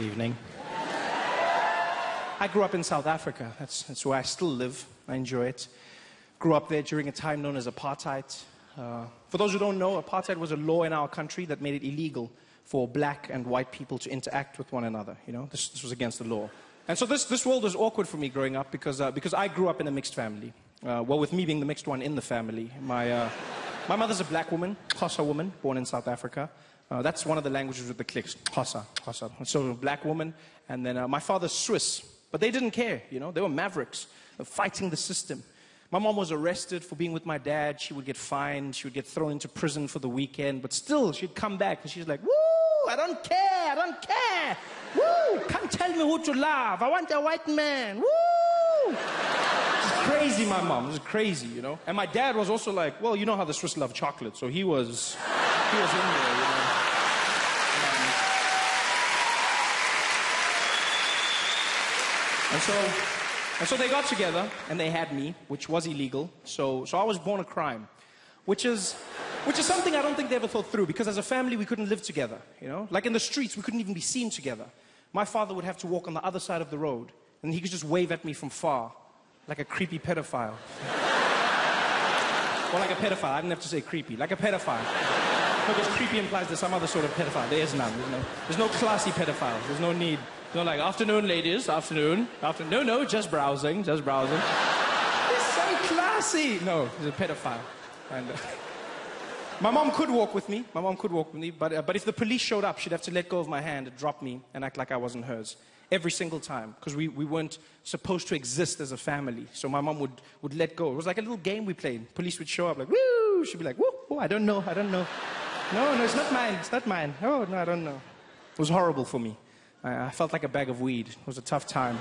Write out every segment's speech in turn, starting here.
evening. I grew up in South Africa. That's where I still live. I enjoy it. Grew up there during a time known as apartheid. For those who don't know, apartheid was a law in our country that made it illegal for black and white people to interact with one another. You know, this was against the law. And so this world was awkward for me growing up because I grew up in a mixed family. Well, with me being the mixed one in the family. My mother's a black woman, Xhosa woman, born in South Africa. That's one of the languages with the clicks, Xhosa. So a black woman. And then my father's Swiss. But they didn't care, you know. They were mavericks, fighting the system. My mom was arrested for being with my dad. She would get fined. She would get thrown into prison for the weekend. But still, she'd come back and she's like, woo, I don't care. Woo, can't tell me who to love. I want a white man. Woo! Crazy, my mom. It was crazy, you know. And my dad was also like, well, you know how the Swiss love chocolate. So he was in there, you know. And so they got together and they had me, which was illegal. So I was born a crime, which is something I don't think they ever thought through, because as a family we couldn't live together, you know? Like in the streets we couldn't even be seen together. My father would have to walk on the other side of the road and he could just wave at me from far, like a creepy pedophile. Or like a pedophile. I didn't have to say creepy, like a pedophile. Because creepy implies there's some other sort of pedophile. There is none. There's no classy pedophiles. There's no need. No, like, afternoon, ladies, afternoon. No, just browsing. It's so classy. No, he's a pedophile. And my mom could walk with me. But if the police showed up, she'd have to let go of my hand, drop me, and act like I wasn't hers. Every single time. Because we weren't supposed to exist as a family. So my mom would let go. It was like a little game we played. Police would show up like, woo! She'd be like, woo, I don't know. No, it's not mine. Oh, no, I don't know. It was horrible for me. I felt like a bag of weed. It was a tough time.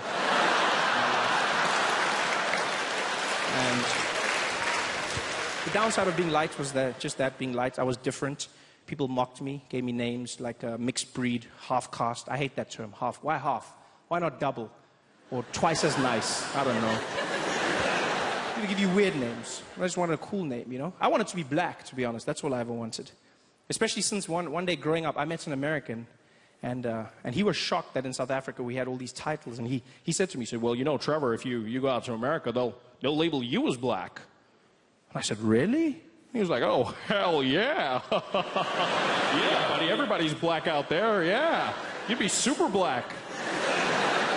And the downside of being light was that being light, I was different. People mocked me, gave me names like mixed breed, half caste. I hate that term, half. Why half? Why not double? Or twice as nice? I don't know. People give you weird names. I just wanted a cool name, you know? I wanted to be black, to be honest. That's all I ever wanted. Especially since one day growing up, I met an American. And he was shocked that in South Africa we had all these titles. And he said to me, he said, well, you know, Trevor, if you go out to America, they'll label you as black. And I said, really? He was like, oh, hell yeah. Yeah, buddy, everybody's black out there, yeah. You'd be super black.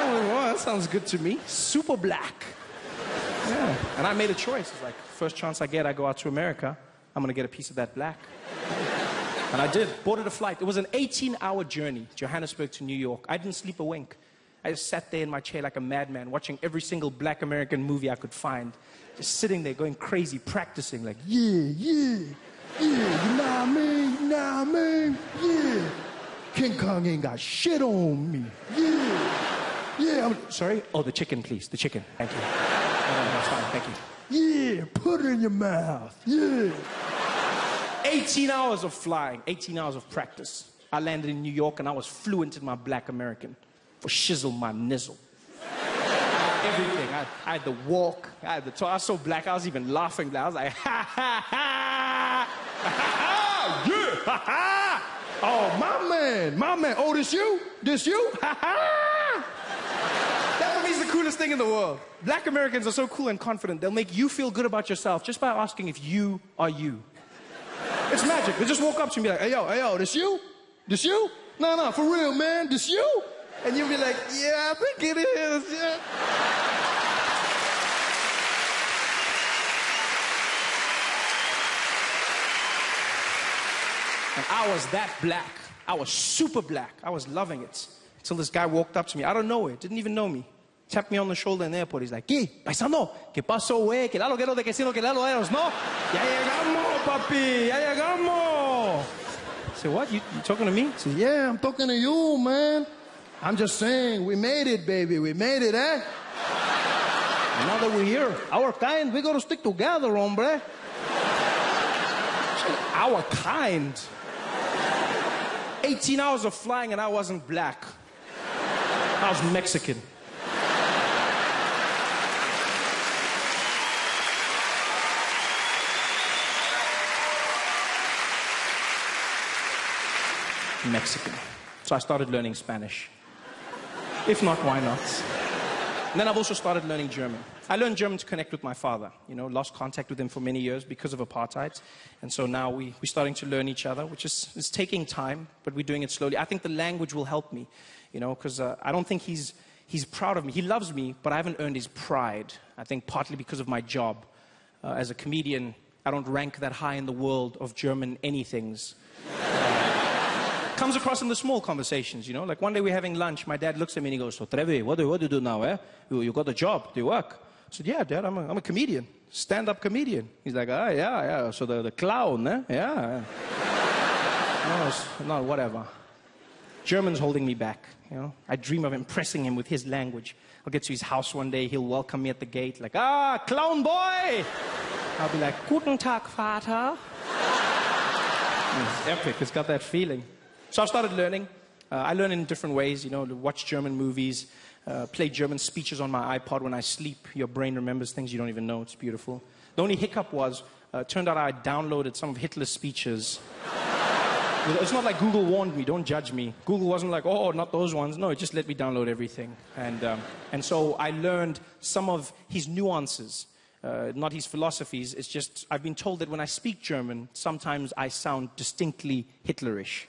Oh, well, that sounds good to me. Super black. Yeah. And I made a choice. It's like, first chance I get, I go out to America, I'm going to get a piece of that black. And I did. Boarded a flight. It was an 18-hour journey, Johannesburg to New York. I didn't sleep a wink. I just sat there in my chair like a madman, watching every single black American movie I could find. Just sitting there, going crazy, practicing, like, yeah, you know what I mean, yeah. King Kong ain't got shit on me, yeah. Sorry? Oh, the chicken, please, the chicken. Thank you. No, that's fine, thank you. Yeah, put it in your mouth, yeah. 18 hours of flying, 18 hours of practice. I landed in New York and I was fluent in my black American. For shizzle my nizzle. Everything. I had the walk, I had the talk. I was so black, I was even laughing. I was like, ha, ha, ha, ha, ha, yeah, ha, ha. Oh, my man. Oh, this you? Ha, ha. That for me is the coolest thing in the world. Black Americans are so cool and confident. They'll make you feel good about yourself just by asking if you are you. It's magic. They just walk up to me like, hey, yo, this you? This you? No, for real, man, this you? And you'll be like, yeah, I think it is, yeah. And I was that black. I was super black. I was loving it. Until this guy walked up to me. I don't know it. Didn't even know me. Tapped me on the shoulder in the airport. He's like, ¿Qué? Paisano, ¿qué pasó, güey? Que Lalo quiero de que sino que Lalo eros, ¿no? Ya llegamos, papi, ya llegamos. I said, what? You talking to me? He said, yeah, I'm talking to you, man. I'm just saying, we made it, baby. We made it, eh? And now that we're here, our kind, we gotta stick together, hombre. Our kind. 18 hours of flying and I wasn't black. I was Mexican. Mexican. So I started learning Spanish. If not, why not? And then I've also started learning German. I learned German to connect with my father. You know, lost contact with him for many years because of apartheid. And so now we're starting to learn each other, which is it's taking time, but we're doing it slowly. I think the language will help me, you know, because I don't think he's proud of me. He loves me, but I haven't earned his pride. I think partly because of my job. As a comedian, I don't rank that high in the world of German anythings. Comes across in the small conversations, you know. Like one day we're having lunch, my dad looks at me and he goes, "So Trevor, what do you do now, eh? You got a job, do you work?" I said, "Yeah, Dad, I'm a comedian, stand-up comedian." He's like, "Ah, yeah, so the clown, eh? Yeah." No, whatever. German's holding me back, you know. I dream of impressing him with his language. I'll get to his house one day, he'll welcome me at the gate, like, "Ah, clown boy!" I'll be like, "Guten Tag, Vater." It's epic, it's got that feeling. So I've started learning. I learn in different ways, you know, to watch German movies, play German speeches on my iPod when I sleep. Your brain remembers things you don't even know. It's beautiful. The only hiccup was, it turned out I downloaded some of Hitler's speeches. It's not like Google warned me, don't judge me. Google wasn't like, "Oh, not those ones." No, it just let me download everything. And so I learned some of his nuances, not his philosophies. It's just, I've been told that when I speak German, sometimes I sound distinctly Hitlerish.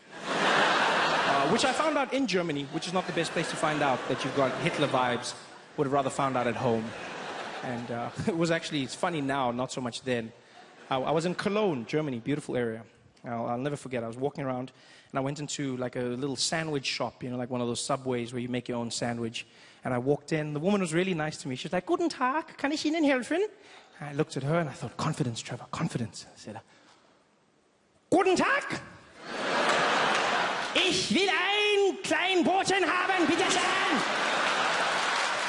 Which I found out in Germany, which is not the best place to find out that you've got Hitler vibes. Would have rather found out at home. And it was actually, it's funny now, not so much then. I was in Cologne, Germany, beautiful area. I'll never forget, I was walking around and I went into like a little sandwich shop, you know, like one of those Subways where you make your own sandwich. And I walked in, the woman was really nice to me. She was like, "Guten Tag, kann ich Ihnen helfen?" And I looked at her and I thought, confidence, Trevor, confidence. I said, "Guten Tag! Ich will ein kleinen Broten haben, bitte schön.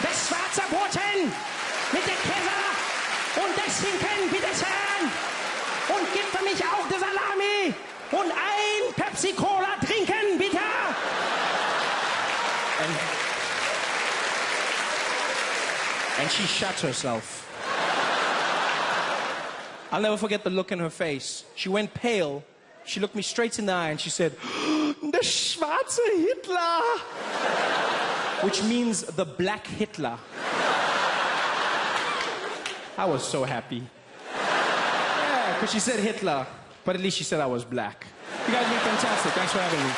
Das schwarze Broten mit der Käse und das Schinken, bitte schön. Und gib für mich auch die Salami und ein Pepsi-Cola trinken, bitte." And she shut herself. I'll never forget the look in her face. She went pale. She looked me straight in the eye and she said, "Der schwarze Hitler," which means the black Hitler. I was so happy. Yeah, because she said Hitler, but at least she said I was black. You guys have been fantastic. Thanks for having me.